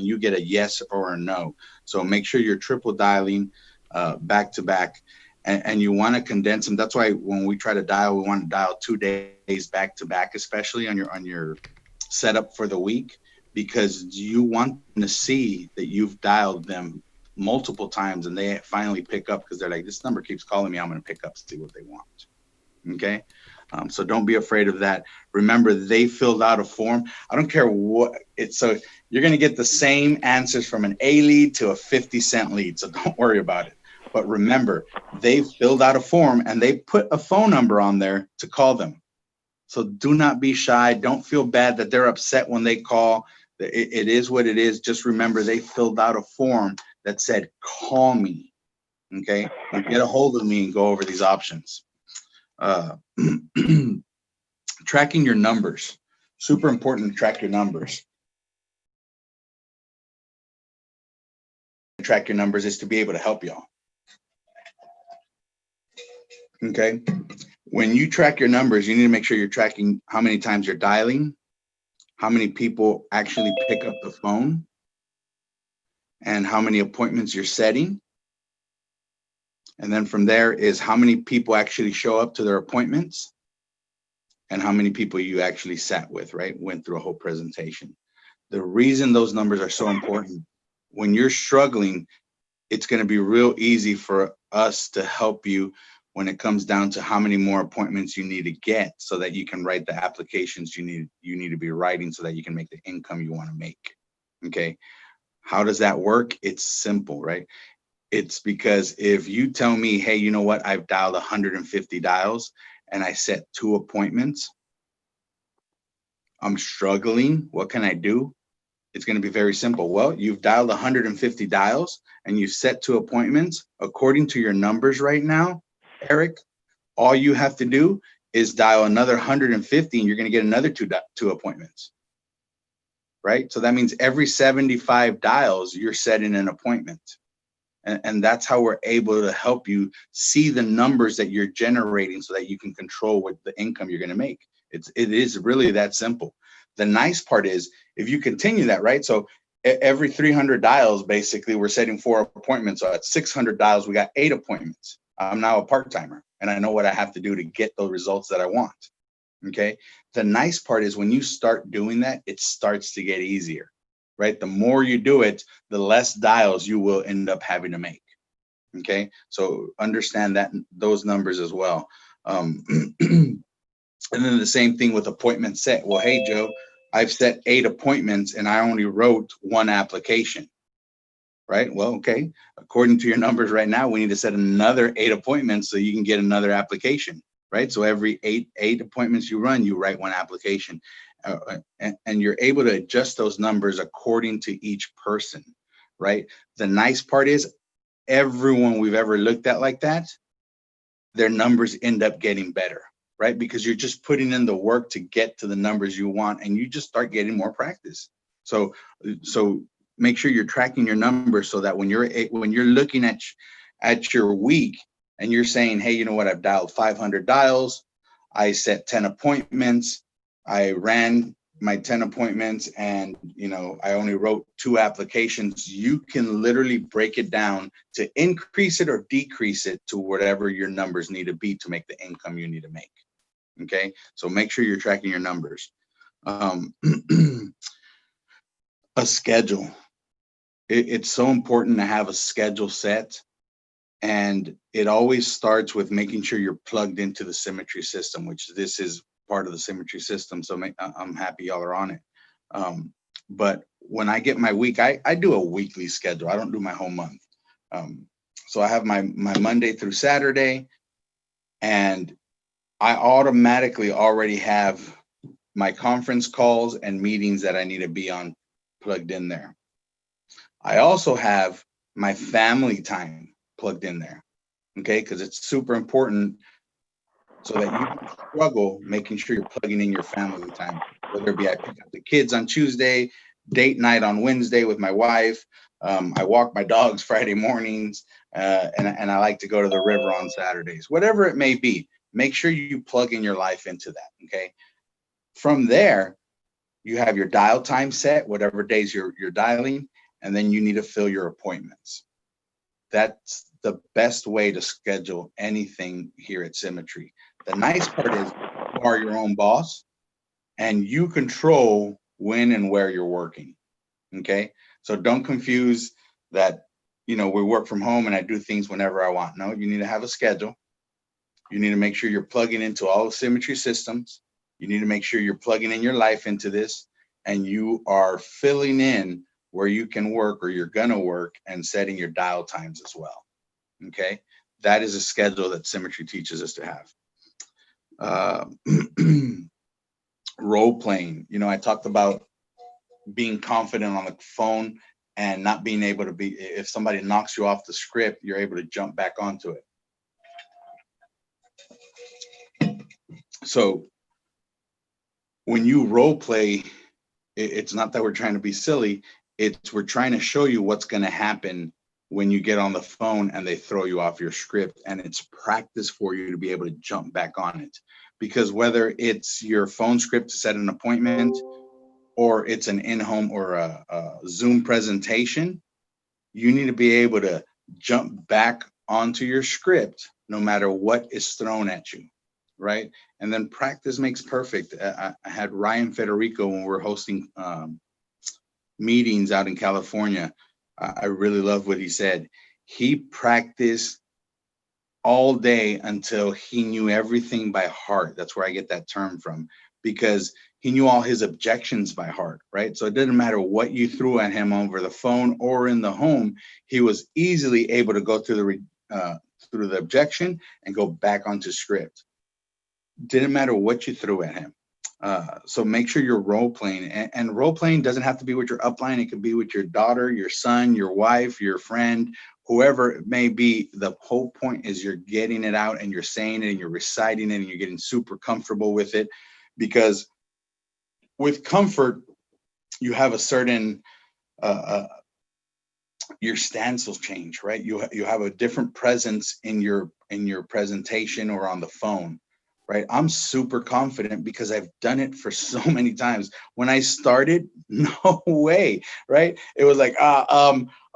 you get a yes or a no. So make sure you're triple dialing back to back, and you want to condense them. That's why when we try to dial, we want to dial 2 days back to back, especially on your setup for the week, because you want them to see that you've dialed them multiple times and they finally pick up because they're like, this number keeps calling me. I'm going to pick up, see what they want. Okay. So don't be afraid of that. Remember, they filled out a form. I don't care what it's. So you're going to get the same answers from an A lead to a 50-cent lead. So don't worry about it. But remember, they filled out a form and they put a phone number on there to call them. So do not be shy. Don't feel bad that they're upset when they call. It is what it is. Just remember, they filled out a form that said, call me. Okay. And get a hold of me and go over these options. Uh, tracking your numbers. Super important to track your numbers. Track your numbers is to be able to help y'all. Okay. When you track your numbers, you need to make sure you're tracking how many times you're dialing, how many people actually pick up the phone, and how many appointments you're setting. And then from there is how many people actually show up to their appointments and how many people you actually sat with, right? Went through a whole presentation. The reason those numbers are so important, when you're struggling, it's going to be real easy for us to help you when it comes down to how many more appointments you need to get so that you can write the applications you need to be writing so that you can make the income you want to make. Okay. How does that work? It's simple, right? It's because if you tell me, hey, you know what? I've dialed 150 dials and I set 2 appointments. I'm struggling. What can I do? It's going to be very simple. Well, you've dialed 150 dials and you've set 2 appointments. According to your numbers right now, Eric, all you have to do is dial another 150 and you're going to get another two appointments. Right? So that means every 75 dials, you're setting an appointment. And that's how we're able to help you see the numbers that you're generating so that you can control what the income you're going to make. It is really that simple. The nice part is if you continue that, right? So every 300 dials, basically, we're setting 4 appointments. So at 600 dials, we got 8 appointments. I'm now a part-timer and I know what I have to do to get those results that I want. Okay. The nice part is when you start doing that, it starts to get easier. Right? The more you do it, the less dials you will end up having to make. Okay, so understand that those numbers as well. And then the same thing with appointment set. Well, hey, Joe, I've set 8 appointments and I only wrote 1 application. Right? Well, okay. According to your numbers right now, we need to set another 8 appointments so you can get another application. Right? So every eight appointments you run, you write 1 application. And you're able to adjust those numbers according to each person, right? The nice part is everyone we've ever looked at like that, their numbers end up getting better, right? Because you're just putting in the work to get to the numbers you want and you just start getting more practice. So make sure you're tracking your numbers so that when you're looking at your week and you're saying, hey, you know what, I've dialed 500 dials, I set 10 appointments, I ran my 10 appointments and, I only wrote 2 applications. You can literally break it down to increase it or decrease it to whatever your numbers need to be to make the income you need to make. Okay. So make sure you're tracking your numbers. A schedule. It's so important to have a schedule set. And it always starts with making sure you're plugged into the Symmetry system, which this is part of the Symmetry system. So I'm happy y'all are on it. But when I get my week, I do a weekly schedule. I don't do my whole month. So I have my Monday through Saturday, and I automatically already have my conference calls and meetings that I need to be on plugged in there. I also have my family time plugged in there. Okay, because it's super important so that you don't struggle making sure you're plugging in your family time, whether it be I pick up the kids on Tuesday, date night on Wednesday with my wife, I walk my dogs Friday mornings, and I like to go to the river on Saturdays, whatever it may be. Make sure you plug in your life into that. Okay, from there, you have your dial time set, whatever days you're dialing, and then you need to fill your appointments. That's the best way to schedule anything here at Symmetry. The nice part is you are your own boss and you control when and where you're working. Okay. So don't confuse that, we work from home and I do things whenever I want. No, you need to have a schedule. You need to make sure you're plugging into all the Symmetry systems. You need to make sure you're plugging in your life into this and you are filling in where you can work or you're going to work and setting your dial times as well. Okay. That is a schedule that Symmetry teaches us to have. Role playing. I talked about being confident on the phone and not being able to be, if somebody knocks you off the script, you're able to jump back onto it. So when you role play, it's not that we're trying to be silly. It's we're trying to show you what's going to happen when you get on the phone and they throw you off your script, and it's practice for you to be able to jump back on it. Because whether it's your phone script to set an appointment or it's an in-home or a Zoom presentation, you need to be able to jump back onto your script no matter what is thrown at you, right? And then practice makes perfect. I had Ryan Federico when we were hosting meetings out in California. I really love what he said. He practiced all day until he knew everything by heart. That's where I get that term from, because he knew all his objections by heart, right? So it didn't matter what you threw at him over the phone or in the home, he was easily able to go through the objection and go back onto script. Didn't matter what you threw at him. So make sure you're role playing, and role playing doesn't have to be with your upline. It could be with your daughter, your son, your wife, your friend, whoever it may be. The whole point is you're getting it out and you're saying it and you're reciting it and you're getting super comfortable with it, because with comfort, you have a certain, your stance will change, right? You have a different presence in your presentation or on the phone. Right. I'm super confident because I've done it for so many times. When I started, no way. Right. It was like,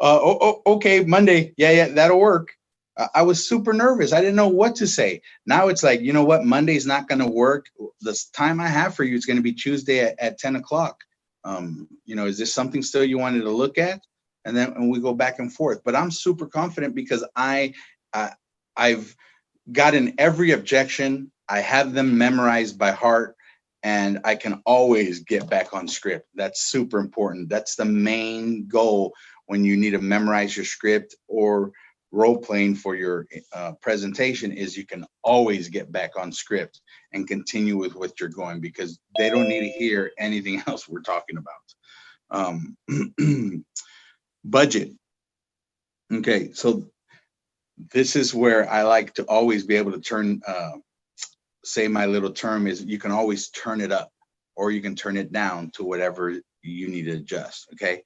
okay, Monday. Yeah, that'll work. I was super nervous. I didn't know what to say. Now it's like, you know what? Monday's not going to work. The time I have for you is going to be Tuesday at 10 o'clock. Is this something still you wanted to look at? And then we go back and forth. But I'm super confident because I've gotten every objection. I have them memorized by heart, and I can always get back on script. That's super important. That's the main goal when you need to memorize your script or role playing for your presentation, is you can always get back on script and continue with what you're going, because they don't need to hear anything else we're talking about. Budget. Okay, so this is where I like to always be able to turn, say my little term is, you can always turn it up or you can turn it down to whatever you need to adjust. Okay.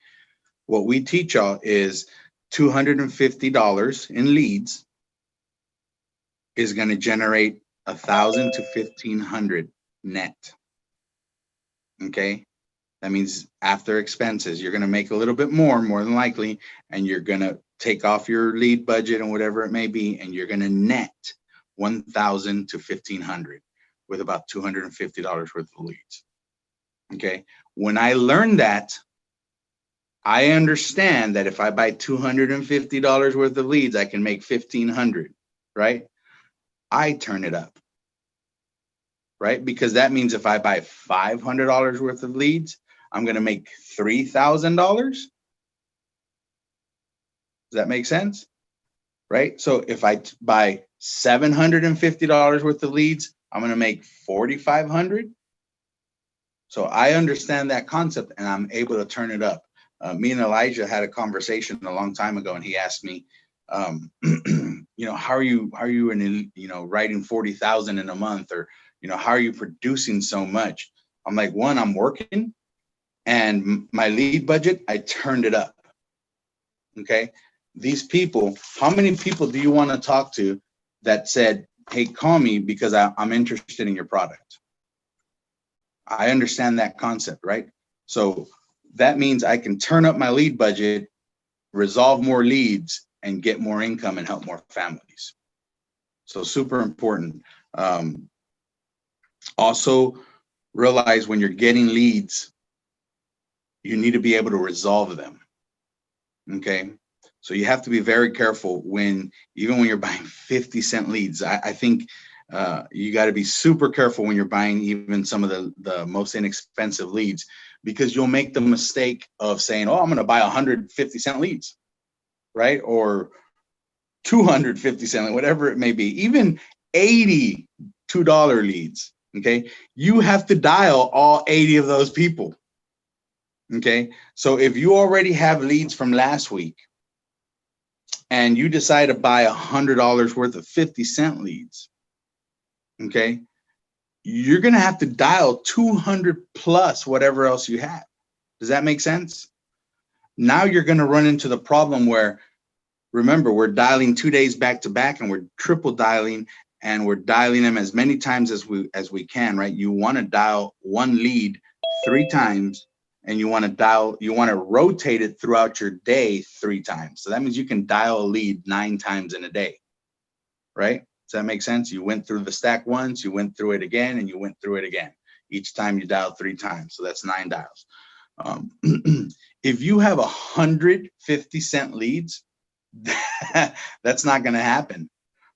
What we teach y'all is $250 in leads is going to generate $1,000 to $1,500 net. Okay. That means after expenses, you're going to make a little bit more than likely, and you're going to take off your lead budget and whatever it may be, and you're going to net $1,000 to $1,500 with about $250 worth of leads. Okay. When I learned that, I understand that if I buy $250 worth of leads, I can make $1,500, right? I turn it up, right? Because that means if I buy $500 worth of leads, I'm going to make $3,000. Does that make sense? Right? So if I buy $750 worth of leads, I'm going to make $4,500. So I understand that concept and I'm able to turn it up. Me and Elijah had a conversation a long time ago, and he asked me, how are you writing 40,000 in a month, or, how are you producing so much? I'm like, one, I'm working, and my lead budget, I turned it up. Okay. These people, how many people do you want to talk to that said, hey, call me because I'm interested in your product? I understand that concept, right? So that means I can turn up my lead budget, resolve more leads, and get more income and help more families. So super important. Also realize when you're getting leads, you need to be able to resolve them. Okay. So you have to be very careful even when you're buying 50-cent leads. I think you got to be super careful when you're buying even some of the most inexpensive leads, because you'll make the mistake of saying, oh, I'm going to buy 150-cent leads, right? Or 250-cent, whatever it may be, even $82 leads. Okay. You have to dial all 80 of those people. Okay. So if you already have leads from last week and you decide to buy $100 worth of 50-cent leads, okay, you're going to have to dial 200 plus whatever else you have. Does that make sense? Now you're going to run into the problem where, remember, we're dialing 2 days back to back, and we're triple dialing, and we're dialing them as many times as we can, right? You want to dial one lead 3 times, and you want to rotate it throughout your day 3 times. So that means you can dial a lead 9 times in a day, right? Does that make sense? You went through the stack once, you went through it again, and you went through it again. Each time you dial 3 times. So that's 9 dials. If you have 150-cent leads, that's not going to happen,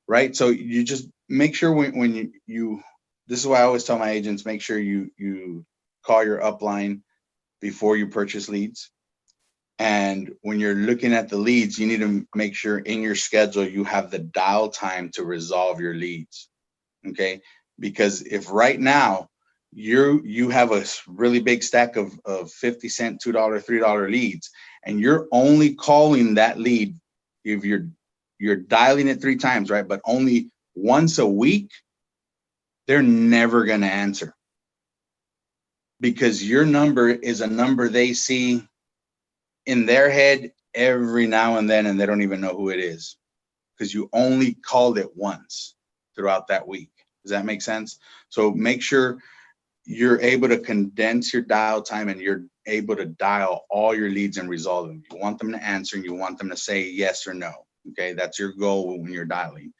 right? So you just make sure when you this is why I always tell my agents, make sure you call your upline before you purchase leads. And when you're looking at the leads, you need to make sure in your schedule you have the dial time to resolve your leads. Okay. Because if right now you have a really big stack of 50-cent, $2, $3 leads, and you're only calling that lead, if you're dialing it 3 times, right, but only once a week, they're never going to answer, because your number is a number they see in their head every now and then, and they don't even know who it is, because you only called it once throughout that week. Does that make sense? So make sure you're able to condense your dial time, and you're able to dial all your leads and resolve them. You want them to answer, and you want them to say yes or no. Okay, that's your goal when you're dialing.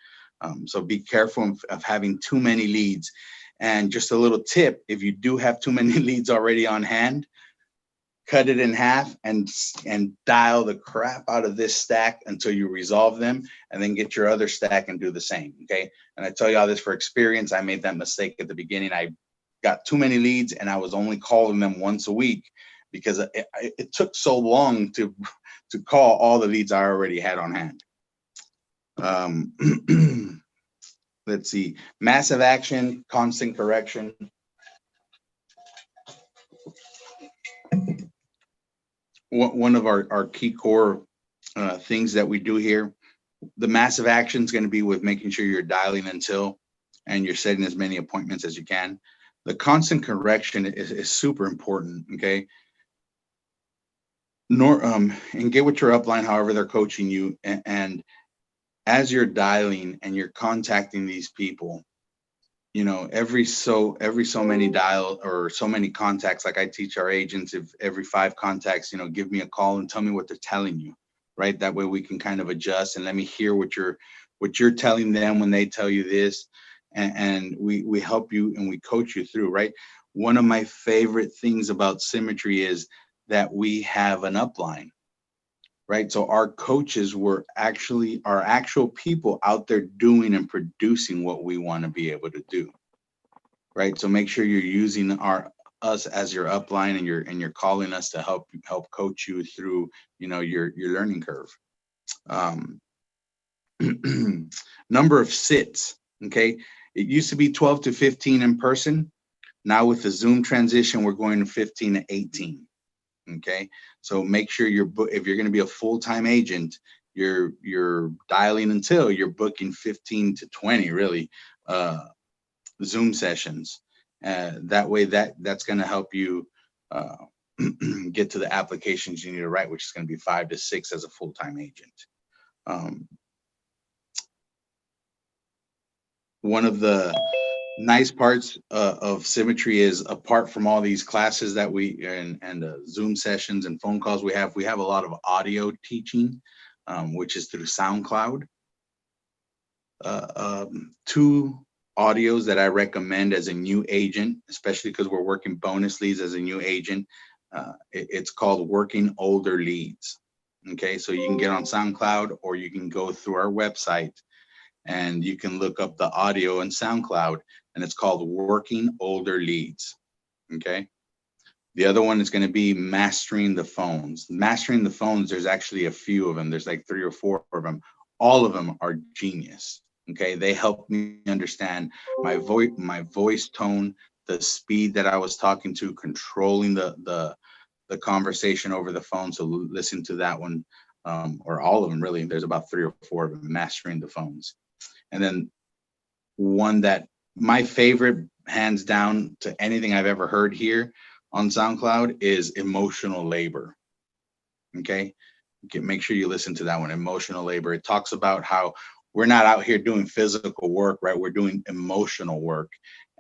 So be careful of having too many leads. And just a little tip, if you do have too many leads already on hand, cut it in half and dial the crap out of this stack until you resolve them, and then get your other stack and do the same. Okay. And I tell you all this for experience. I made that mistake at the beginning. I got too many leads, and I was only calling them once a week, because it took so long to call all the leads I already had on hand. Let's see, massive action, constant correction. One of our key core things that we do here, the massive action is going to be with making sure you're dialing until, and you're setting as many appointments as you can. The constant correction is super important. Okay. And get with your upline, however they're coaching you, and as you're dialing and you're contacting these people, every so many dial or so many contacts, like I teach our agents, if every 5 contacts, give me a call and tell me what they're telling you, right? That way we can kind of adjust, and let me hear what you're telling them when they tell you this, and we help you and we coach you through, right? One of my favorite things about Symmetry is that we have an upline, right? So our coaches were actually our actual people out there doing and producing what we want to be able to do, right? So make sure you're using us as your upline, and you're calling us to help coach you through, your learning curve. Number of sits. Okay, it used to be 12 to 15 in person. Now with the Zoom transition, we're going to 15 to 18. Okay, so make sure if you're going to be a full-time agent, you're dialing until you're booking 15 to 20 really Zoom sessions. That way that's going to help you get to the applications you need to write, which is going to be 5 to 6 as a full-time agent. One of the Nice parts of Symmetry is, apart from all these classes that we and Zoom sessions and phone calls we have a lot of audio teaching, which is through SoundCloud. Two audios that I recommend as a new agent, especially because we're working bonus leads as a new agent. It's called Working Older Leads. Okay, so you can get on SoundCloud, or you can go through our website and you can look up the audio in SoundCloud, and it's called Working Older Leads. Okay. The other one is going to be Mastering the Phones. Mastering the Phones, there's actually a few of them. There's like 3 or 4 of them. All of them are genius. Okay. They help me understand my voice tone, the speed that I was talking to, controlling the conversation over the phone. So listen to that one, or all of them really. There's about 3 or 4 of them, Mastering the Phones. And then one that my favorite, hands down to anything I've ever heard here on SoundCloud, is Emotional Labor. Okay. Make sure you listen to that one, Emotional Labor. It talks about how we're not out here doing physical work, right? We're doing emotional work,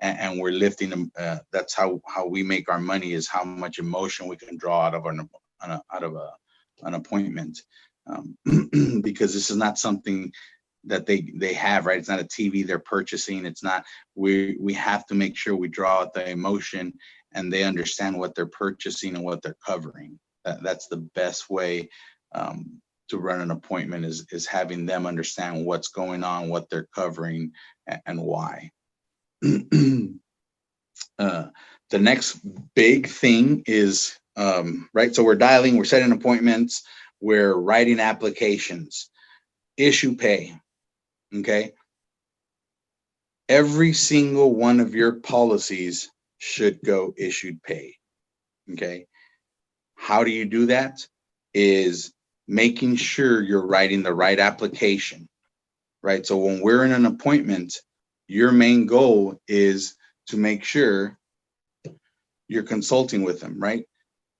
and we're lifting them. That's how we make our money, is how much emotion we can draw out of an appointment. Because this is not something that they have, right? It's not a TV they're purchasing. It's not, we have to make sure we draw out the emotion and they understand what they're purchasing and what they're covering. That's the best way to run an appointment, is having them understand what's going on, what they're covering, and why. The next big thing is, right, so we're dialing, we're setting appointments, we're writing applications, issue pay. Okay. Every single one of your policies should go issued pay. Okay. How do you do that? Is making sure you're writing the right application, right? So when we're in an appointment, your main goal is to make sure you're consulting with them, right?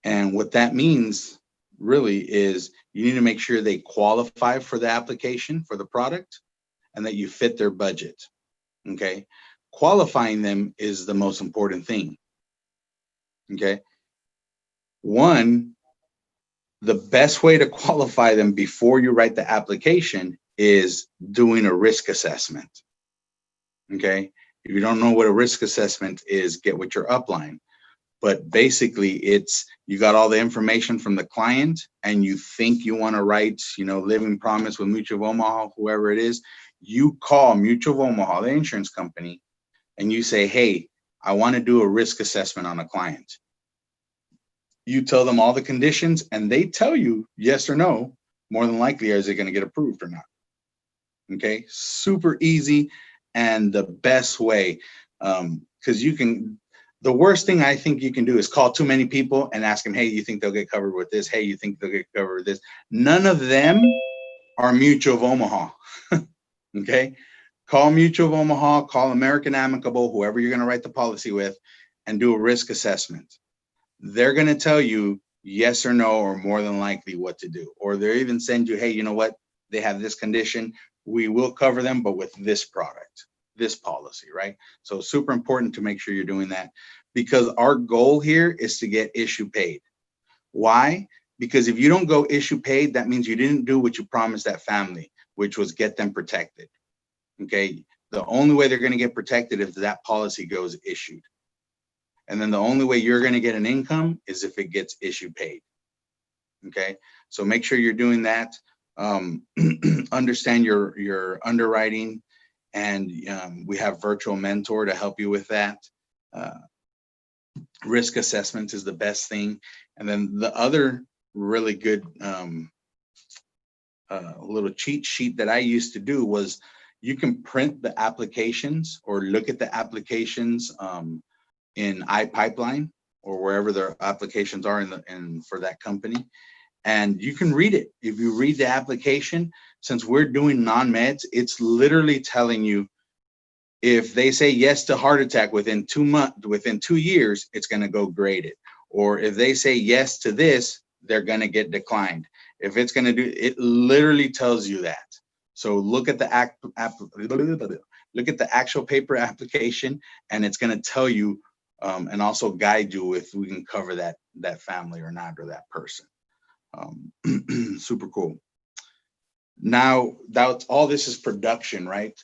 And what that means really is you need to make sure they qualify for the application for the product, and that you fit their budget. Okay. Qualifying them is the most important thing. Okay. One, the best way to qualify them before you write the application is doing a risk assessment. Okay. If you don't know what a risk assessment is, get with your upline. But basically, it's, you got all the information from the client and you think you want to write, Living Promise with Mutual of Omaha, whoever it is. You call Mutual of Omaha, the insurance company, and you say, hey, I want to do a risk assessment on a client. You tell them all the conditions and they tell you yes or no. More than likely, is it going to get approved or not? Okay, super easy and the best way, because you can, the worst thing I think you can do is call too many people and ask them, hey, you think they'll get covered with this? Hey, you think they'll get covered with this? None of them are Mutual of Omaha. Okay. Call Mutual of Omaha, call American Amicable, whoever you're going to write the policy with, and do a risk assessment. They're going to tell you yes or no, or more than likely what to do. Or they'll even send you, hey, you know what? They have this condition. We will cover them, but with this product, this policy, right? So super important to make sure you're doing that, because our goal here is to get issue paid. Why? Because if you don't go issue paid, that means you didn't do what you promised that family, which was get them protected. Okay. The only way they're going to get protected is if that policy goes issued. And then the only way you're going to get an income is if it gets issue paid. Okay. So make sure you're doing that. Understand your underwriting, and we have Virtual Mentor to help you with that. Risk assessment is the best thing. And then the other really good little cheat sheet that I used to do was, you can print the applications or look at the applications in iPipeline or wherever their applications are in for that company, and you can read it. If you read the application, since we're doing non-meds, it's literally telling you, if they say yes to heart attack within 2 months, within 2 years, it's going to go graded. Or if they say yes to this, they're going to get declined. If it's going to do, it literally tells you that. So look at the look at the actual paper application, and it's going to tell you and also guide you if we can cover that family or not, or that person. Super cool. Now, that's all. This is production, right?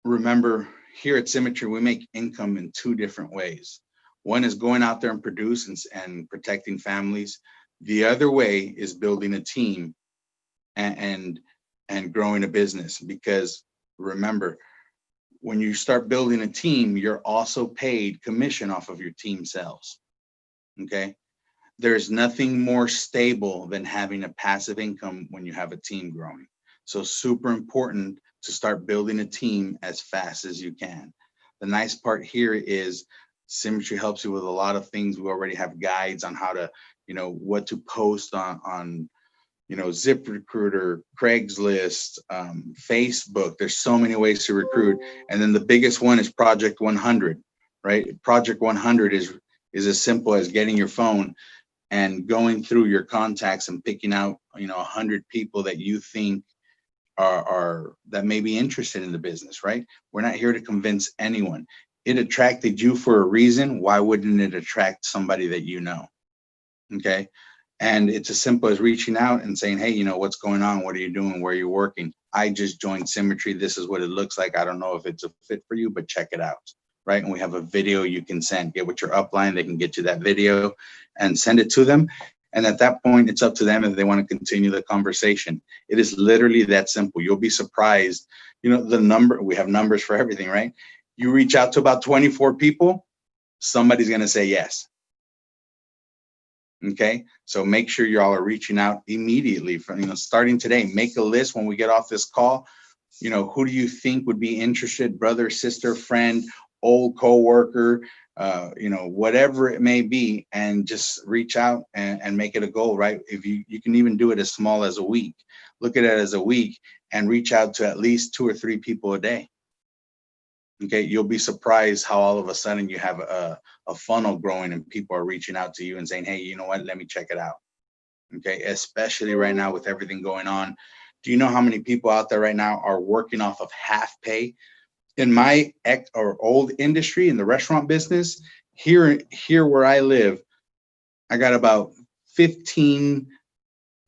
Remember, here at Symmetry, we make income in two different ways. One is going out there and produce and protecting families. The other way is building a team and growing a business. Because remember, when you start building a team, you're also paid commission off of your team sales. Okay. There's nothing more stable than having a passive income when you have a team growing. So super important to start building a team as fast as you can. The nice part here is Symmetry helps you with a lot of things. We already have guides on how to, what to post on ZipRecruiter, Craigslist, Facebook. There's so many ways to recruit. And then the biggest one is Project 100, right? Project 100 is as simple as getting your phone and going through your contacts and picking out, 100 people that you think are that may be interested in the business, right? We're not here to convince anyone. It attracted you for a reason. Why wouldn't it attract somebody that you know? Okay. And it's as simple as reaching out and saying, hey, what's going on? What are you doing? Where are you working? I just joined Symmetry. This is what it looks like. I don't know if it's a fit for you, but check it out. Right. And we have a video you can send. Get with your upline. They can get you that video and send it to them. And at that point, it's up to them if they want to continue the conversation. It is literally that simple. You'll be surprised. The number, we have numbers for everything, right? You reach out to about 24 people, somebody's going to say yes. Okay. So make sure you all are reaching out immediately from, starting today. Make a list when we get off this call. Who do you think would be interested? Brother, sister, friend, old coworker, whatever it may be, and just reach out and make it a goal, right? If you can even do it as small as a week. Look at it as a week and reach out to at least 2 or 3 people a day. Okay, you'll be surprised how all of a sudden you have a funnel growing and people are reaching out to you and saying, hey, you know what, let me check it out. Okay, especially right now with everything going on. Do you know how many people out there right now are working off of half pay? In my old industry, in the restaurant business, here where I live, I got about 15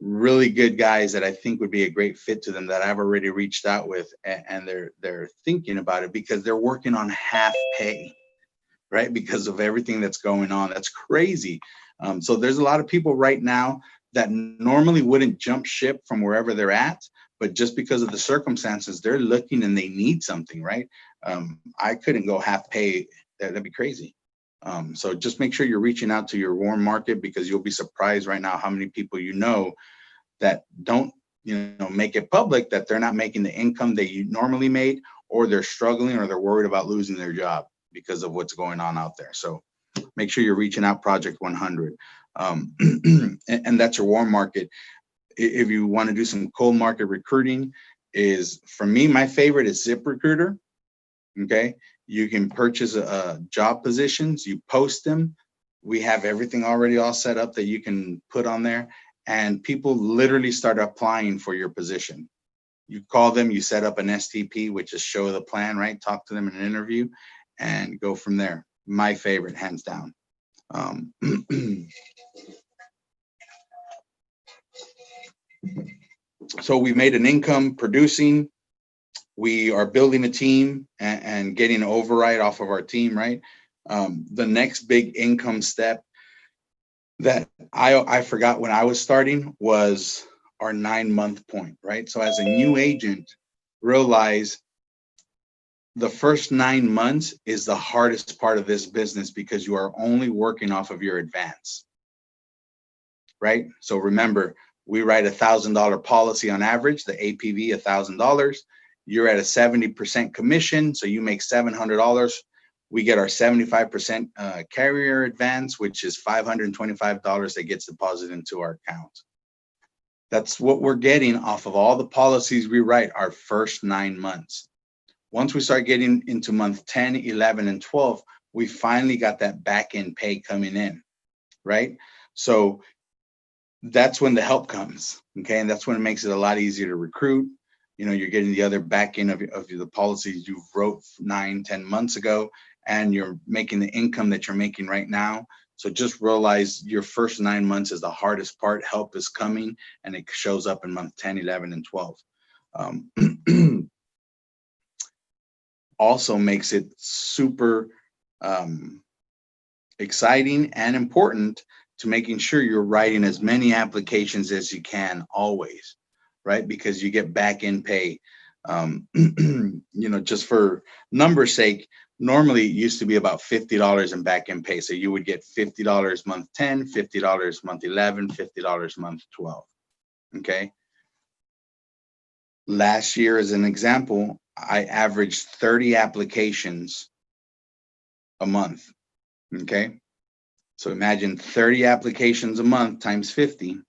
really good guys that I think would be a great fit to them that I've already reached out with, and they're thinking about it because they're working on half pay, right? Because of everything that's going on. That's crazy. So there's a lot of people right now that normally wouldn't jump ship from wherever they're at, but just because of the circumstances, they're looking and they need something, right? I couldn't go half pay. That'd be crazy. So just make sure you're reaching out to your warm market, because you'll be surprised right now how many people that don't make it public that they're not making the income they normally made, or they're struggling, or they're worried about losing their job because of what's going on out there. So make sure you're reaching out. Project 100, and that's your warm market. If you want to do some cold market recruiting, is for me, my favorite is ZipRecruiter. Okay, you can purchase job positions, you post them. We have everything already all set up that you can put on there, and people literally start applying for your position. You call them, you set up an STP, which is show the plan, right? Talk to them in an interview and go from there. My favorite, hands down. So we made an income producing. We are building a team and getting an override off of our team, right? The next big income step that I forgot when I was starting was our 9-month point, right? So as a new agent, realize the first 9 months is the hardest part of this business, because you are only working off of your advance, right? So remember, we write $1,000 policy on average, the APV $1,000. You're at a 70% commission, so you make $700. We get our 75% carrier advance, which is $525 that gets deposited into our account. That's what we're getting off of all the policies we write our first 9 months. Once we start getting into month 10, 11, and 12, we finally got that back end pay coming in, right? So that's when the help comes, okay? And that's when it makes it a lot easier to recruit. you're getting the other back end of the policies you wrote 9-10 months ago, and you're making the income that you're making right now. So just realize your first 9 months is the hardest part. Help is coming, and it shows up in month 10, 11, and 12. Also makes it super exciting and important to making sure you're writing as many applications as you can always, right? Because you get back end pay. Just for numbers sake, normally it used to be about $50 in back end pay. So you would get $50 month 10, $50 month 11, $50 month 12. Okay. Last year, as an example, I averaged 30 applications a month. Okay. So imagine 30 applications a month times 50.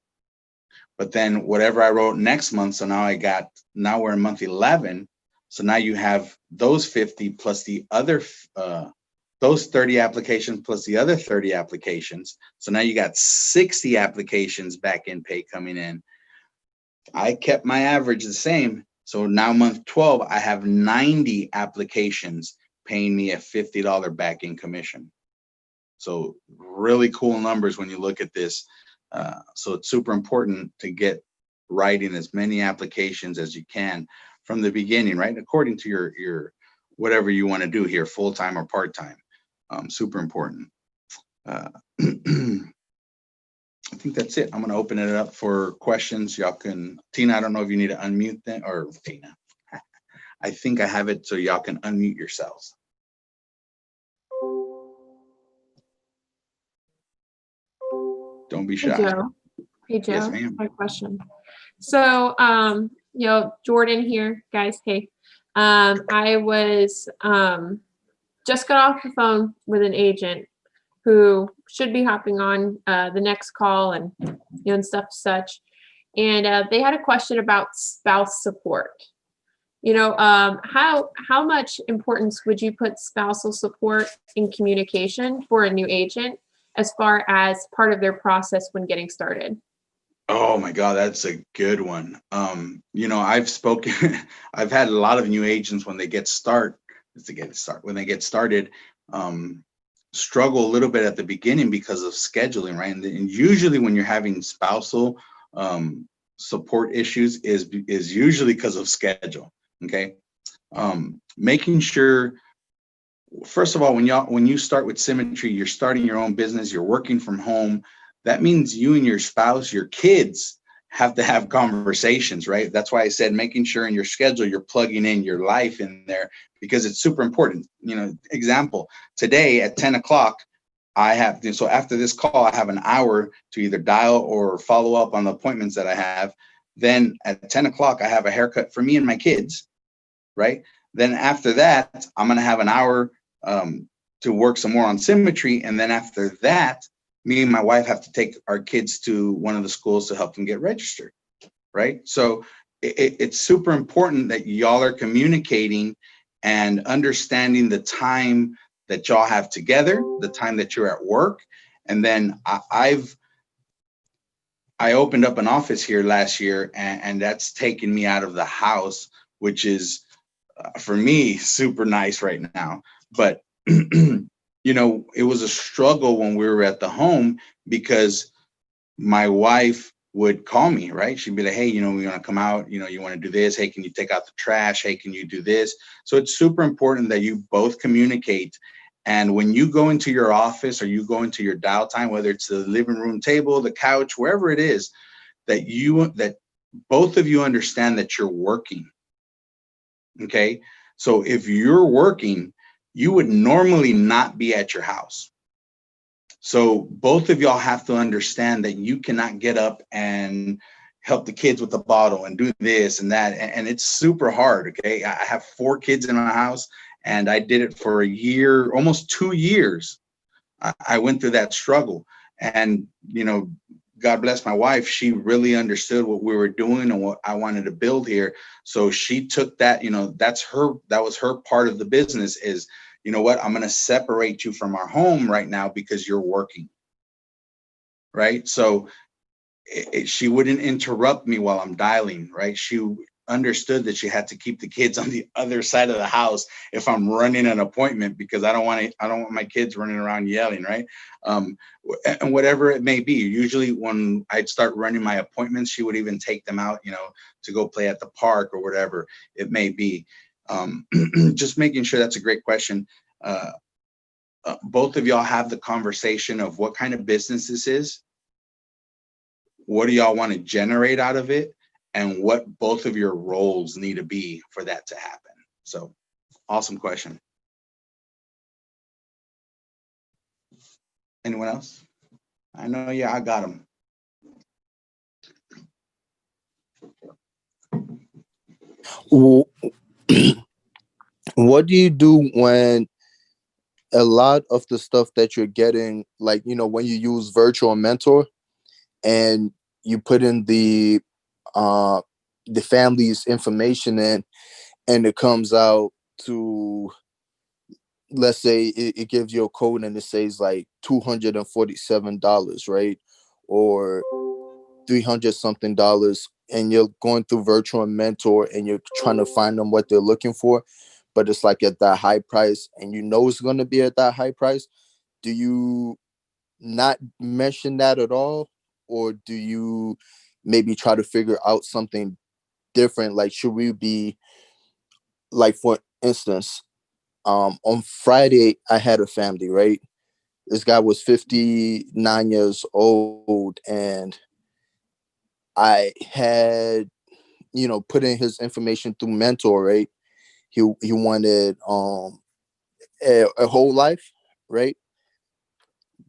But then whatever I wrote next month, so now we're in month 11. So now you have those 50 plus the other, those 30 applications plus the other 30 applications. So now you got 60 applications back in pay coming in. I kept my average the same. So now month 12, I have 90 applications paying me a $50 back in commission. So really cool numbers when you look at this. So it's super important to get writing as many applications as you can from the beginning, right? According to your whatever you want to do here, full-time or part-time. Super important. I think that's it. I'm going to open it up for questions. Y'all can, Tina, I don't know if you need to unmute them, or Tina. I think I have it so y'all can unmute yourselves. Don't be shy. Hey, Joe. Hey, Joe. Yes, ma'am. My question. So, Jordan here, guys. Hey, I was just got off the phone with an agent who should be hopping on the next call and and stuff such. And they had a question about spouse support. How much importance would you put spousal support in communication for a new agent as far as part of their process when getting started? Oh my God, that's a good one. I've spoken, I've had a lot of new agents when they get started, struggle a little bit at the beginning because of scheduling, right? And usually when you're having spousal support issues is usually because of schedule. Okay. Making sure, first of all, when you start with Symmetry, you're starting your own business, you're working from home. That means you and your spouse, your kids have to have conversations, right? That's why I said making sure in your schedule, you're plugging in your life in there, because it's super important. Example, today at 10 o'clock, so after this call, I have an hour to either dial or follow up on the appointments that I have. Then at 10 o'clock, I have a haircut for me and my kids, right? Then after that, I'm going to have an hour to work some more on Symmetry. And then after that, me and my wife have to take our kids to one of the schools to help them get registered, right? So it's super important that y'all are communicating and understanding the time that y'all have together, the time that you're at work. And then I opened up an office here last year, and that's taken me out of the house, which is for me super nice right now. But it was a struggle when we were at the home, because my wife would call me, right? She'd be like, hey, we want to come out, you want to do this. Hey, can you take out the trash? Hey, can you do this? So it's super important that you both communicate. And when you go into your office or you go into your dial time, whether it's the living room table, the couch, wherever it is, that both of you understand that you're working. Okay. So if you're working, you would normally not be at your house. So both of y'all have to understand that you cannot get up and help the kids with the bottle and do this and that. And it's super hard. Okay. I have 4 kids in my house, and I did it for a year, almost 2 years. I went through that struggle, and, God bless my wife. She really understood what we were doing and what I wanted to build here. So she took that, that was her part of the business is, you know what, I'm going to separate you from our home right now because you're working. Right. So she wouldn't interrupt me while I'm dialing. Right. understood that she had to keep the kids on the other side of the house if I'm running an appointment, because I don't want my kids running around yelling, right? And whatever it may be. Usually when I'd start running my appointments, she would even take them out, to go play at the park or whatever it may be. Just making sure. That's a great question. Both of y'all have the conversation of what kind of business this is. What do y'all want to generate out of it? And what both of your roles need to be for that to happen. So, awesome question. Anyone else? I know, yeah, I got them. What do you do when a lot of the stuff that you're getting, like, when you use virtual mentor and you put in the family's information in, and it comes out to, let's say it gives you a code and it says like $247, right? Or 300 something dollars, and you're going through virtual mentor and you're trying to find them what they're looking for, but it's like at that high price, and it's going to be at that high price. Do you not mention that at all? Or do you maybe try to figure out something different? Like, should we be, like, for instance, on Friday, I had a family, right? This guy was 59 years old, and I had, put in his information through Mentor, right? He wanted a whole life, right?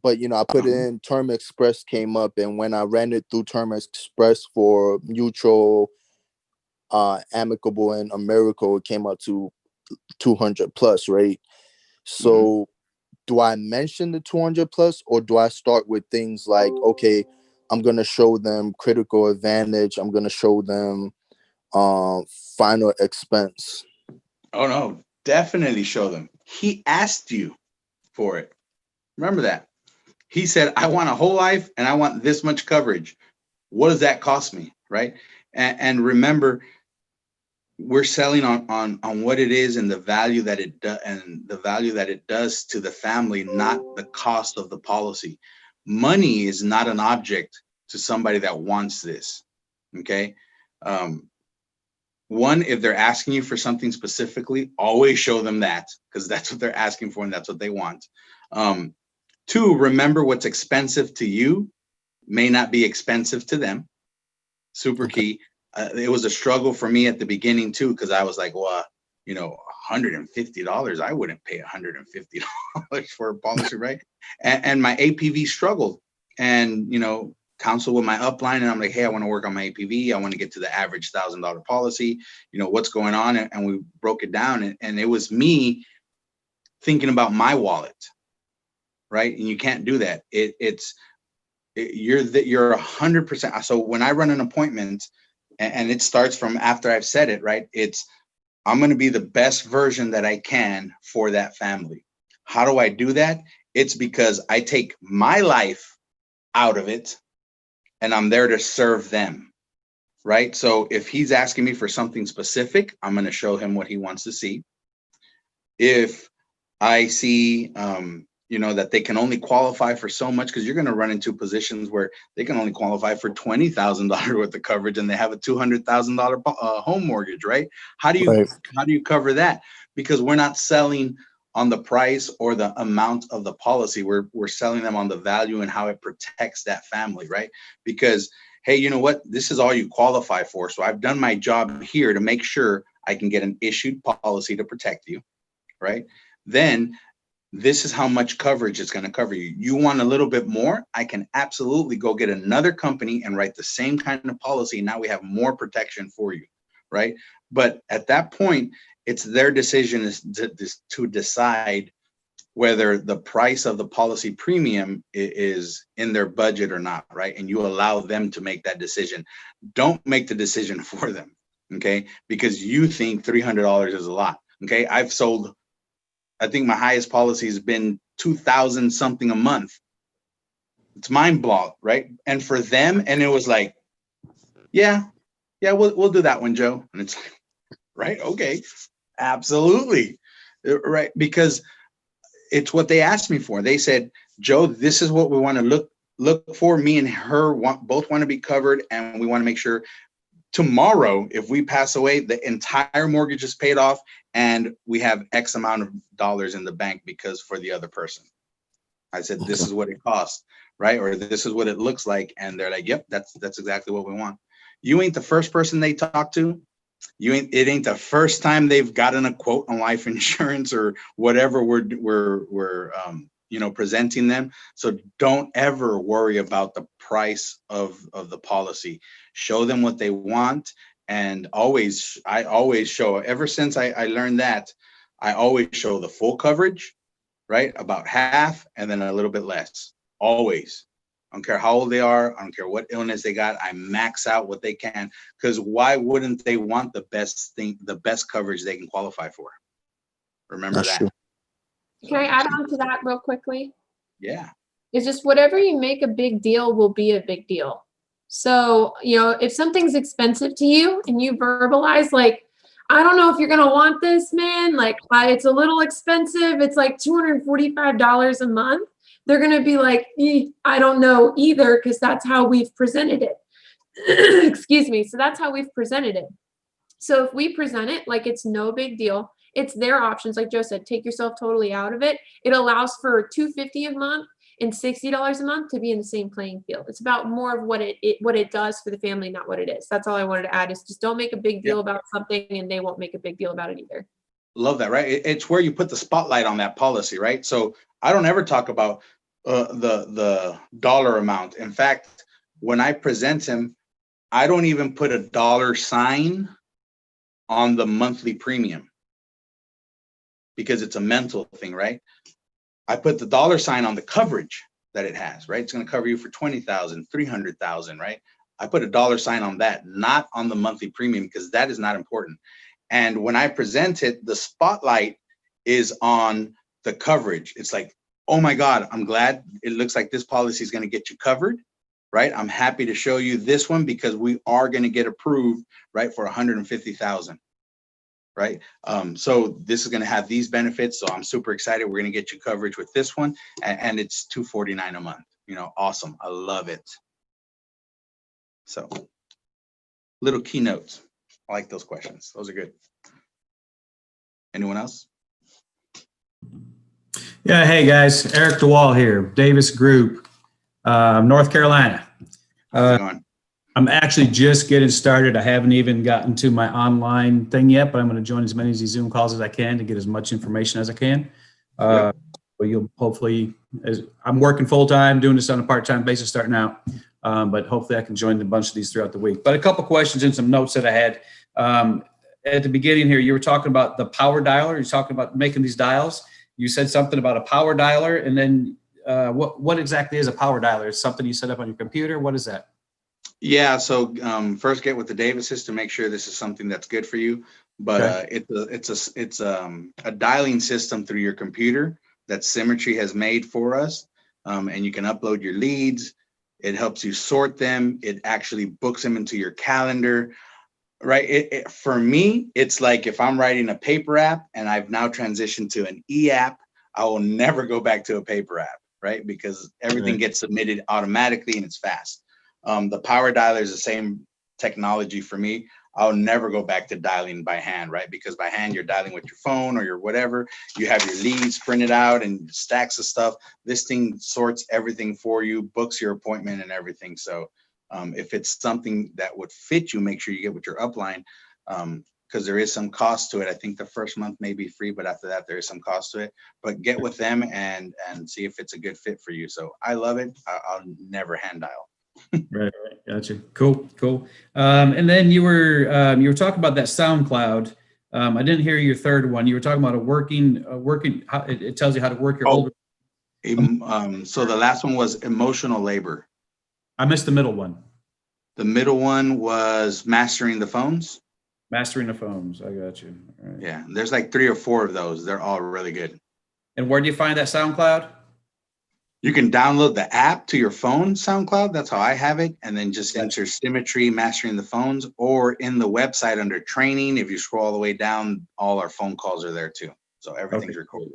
But I put in Term Express, came up, and when I ran it through Term Express for mutual, amicable, and America, it came out to 200 plus, right? So do I mention the 200 plus, or do I start with things like, okay, I'm going to show them critical advantage, I'm going to show them final expense? Oh no, definitely show them. He asked you for it. Remember that. He said, I want a whole life and I want this much coverage. What does that cost me? Right. And remember, we're selling on what it is and the value that it does, and the value that it does to the family, not the cost of the policy. Money is not an object to somebody that wants this. Okay. One, if they're asking you for something specifically, always show them that, because that's what they're asking for and that's what they want. Two, remember what's expensive to you may not be expensive to them. Super key. It was a struggle for me at the beginning too, because I was like, well, $150. I wouldn't pay $150 for a policy, right? And my APV struggled, and counsel with my upline, and I'm like, hey, I want to work on my APV. I want to get to the average $1,000 policy. What's going on? And we broke it down, and it was me thinking about my wallet, right? And you can't do that. You're 100%. So when I run an appointment, and it starts from after I've said it, right? I'm going to be the best version that I can for that family. How do I do that? It's because I take my life out of it and I'm there to serve them, right? So if he's asking me for something specific, I'm going to show him what he wants to see. If I see, that they can only qualify for so much, because you're going to run into positions where they can only qualify for $20,000 worth of coverage and they have a $200,000 home mortgage, right? How do you cover that? Because we're not selling on the price or the amount of the policy. We're selling them on the value and how it protects that family, right? Because, hey, you know what? This is all you qualify for. So I've done my job here to make sure I can get an issued policy to protect you, right? Then this is how much coverage it's going to cover you. You want a little bit more? I can absolutely go get another company and write the same kind of policy. Now we have more protection for you, right? But at that point, it's their decision to decide whether the price of the policy premium is in their budget or not, right? And you allow them to make that decision. Don't make the decision for them, okay? Because you think $300 is a lot, okay? I think my highest policy has been 2,000 something a month. It's mind blowing, right? And for them, and it was like, yeah, Yeah, we'll do that one, Joe. And it's like, right, okay, absolutely, right, because it's what they asked me for. They said, Joe, this is what we want to look for. Me and her both want to be covered, and we want to make sure tomorrow, if we pass away, the entire mortgage is paid off, and we have X amount of dollars in the bank because for the other person. I said, this is what it costs, right? Or this is what it looks like. And they're like, yep, that's exactly what we want. You ain't the first person they talk to. It ain't the first time they've gotten a quote on life insurance or whatever we're presenting them. So don't ever worry about the price of the policy. Show them what they want. And I always show, ever since I learned that, I always show the full coverage, right? About half, and then a little bit less, always. I don't care how old they are. I don't care what illness they got. I max out what they can, because why wouldn't they want the best coverage they can qualify for? Remember That's that. true. Can I add on to that real quickly? Yeah. It's just whatever you make a big deal will be a big deal. So, if something's expensive to you and you verbalize like, I don't know if you're going to want this, man, like it's a little expensive. It's like $245 a month. They're going to be like, I don't know either, because that's how we've presented it. Excuse me. So that's how we've presented it. So if we present it like it's no big deal, it's their options. Like Joe said, take yourself totally out of it. It allows for $250 a month and $60 a month to be in the same playing field. It's about more of what it does for the family, not what it is. That's all I wanted to add, is just don't make a big deal about something and they won't make a big deal about it either. Love that, right? It's where you put the spotlight on that policy, right? So I don't ever talk about the dollar amount. In fact, when I present him, I don't even put a dollar sign on the monthly premium, because it's a mental thing, right? I put the dollar sign on the coverage that it has, right? It's going to cover you for 20,000, 300,000, right? I put a dollar sign on that, not on the monthly premium, because that is not important. And when I present it, the spotlight is on the coverage. It's like, oh my God, I'm glad it looks like this policy is going to get you covered, right? I'm happy to show you this one because we are going to get approved, right, for 150,000. Right. So this is going to have these benefits. So I'm super excited. We're going to get you coverage with this one. And it's $249 a month. Awesome. I love it. So little keynotes. I like those questions. Those are good. Anyone else? Yeah. Hey guys, Eric DeWall here, Davis Group, North Carolina. How's it going? I'm actually just getting started. I haven't even gotten to my online thing yet, but I'm going to join as many of these Zoom calls as I can to get as much information as I can. But you'll hopefully, I'm working full time, doing this on a part-time basis starting out, but hopefully I can join a bunch of these throughout the week. But a couple questions and some notes that I had. At the beginning here, you were talking about the power dialer. You're talking about making these dials. You said something about a power dialer, and then what exactly is a power dialer? Is something you set up on your computer? What is that? Yeah, so first get with the Davises to make sure this is something that's good for you. But it's a dialing system through your computer that Symmetry has made for us, and you can upload your leads. It helps you sort them. It actually books them into your calendar, right? For me, it's like if I'm writing a paper app and I've now transitioned to an e-app, I will never go back to a paper app, right? Because everything gets submitted automatically and it's fast. The power dialer is the same technology for me. I'll never go back to dialing by hand, right? Because by hand, you're dialing with your phone or your whatever. You have your leads printed out and stacks of stuff. This thing sorts everything for you, books your appointment and everything. So if it's something that would fit you, make sure you get with your upline, because there is some cost to it. I think the first month may be free, but after that, there is some cost to it. But get with them and see if it's a good fit for you. So I love it. I'll never hand dial. Right. Gotcha. Cool. And then you were talking about that SoundCloud. I didn't hear your third one. You were talking about a working. It tells you how to work your older. So the last one was emotional labor. I missed the middle one. The middle one was mastering the phones. Mastering the phones. I got you. All right. Yeah, there's like 3 or 4 of those. They're all really good. And where do you find that SoundCloud? You can download the app to your phone, SoundCloud. That's how I have it. And then just enter Symmetry Mastering the Phones, or in the website under training. If you scroll all the way down, all our phone calls are there too. So everything's recorded.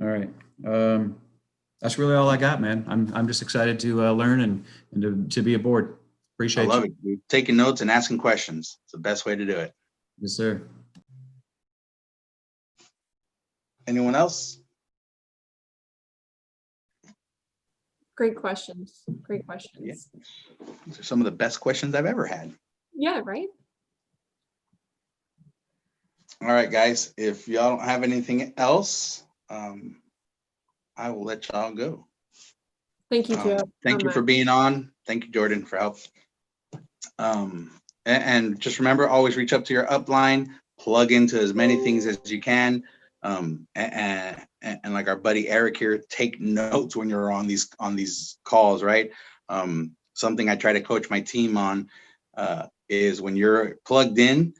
All right. That's really all I got, man. I'm just excited to learn and to be aboard. Appreciate I love you. it. Dude. Taking notes and asking questions. It's the best way to do it. Yes, sir. Anyone else? Great questions. Great questions. These are some of the best questions I've ever had. Yeah, right? All right, guys. If y'all don't have anything else, I will let y'all go. Thank you, Joe. Thank you for being on. Thank you, Jordan, for help. And just remember, always reach up to your upline, plug into as many things as you can. And like our buddy Eric here, take notes when you're on these calls, right? Something I try to coach my team on is when you're plugged in,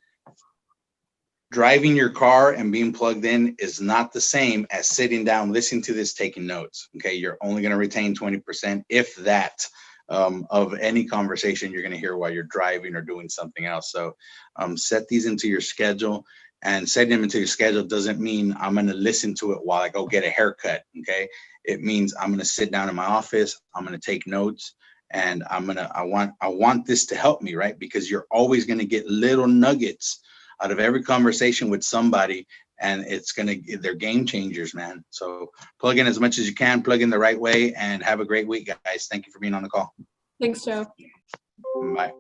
driving your car and being plugged in is not the same as sitting down, listening to this, taking notes. Okay, you're only going to retain 20%, if that, of any conversation you're going to hear while you're driving or doing something else. So set these into your schedule. And setting them into your schedule doesn't mean I'm going to listen to it while I go get a haircut. Okay, it means I'm going to sit down in my office, I'm going to take notes, and I want this to help me, right? Because you're always going to get little nuggets out of every conversation with somebody, and they're game changers, man. So plug in as much as you can, plug in the right way, and have a great week, guys. Thank you for being on the call. Thanks, Joe. Bye.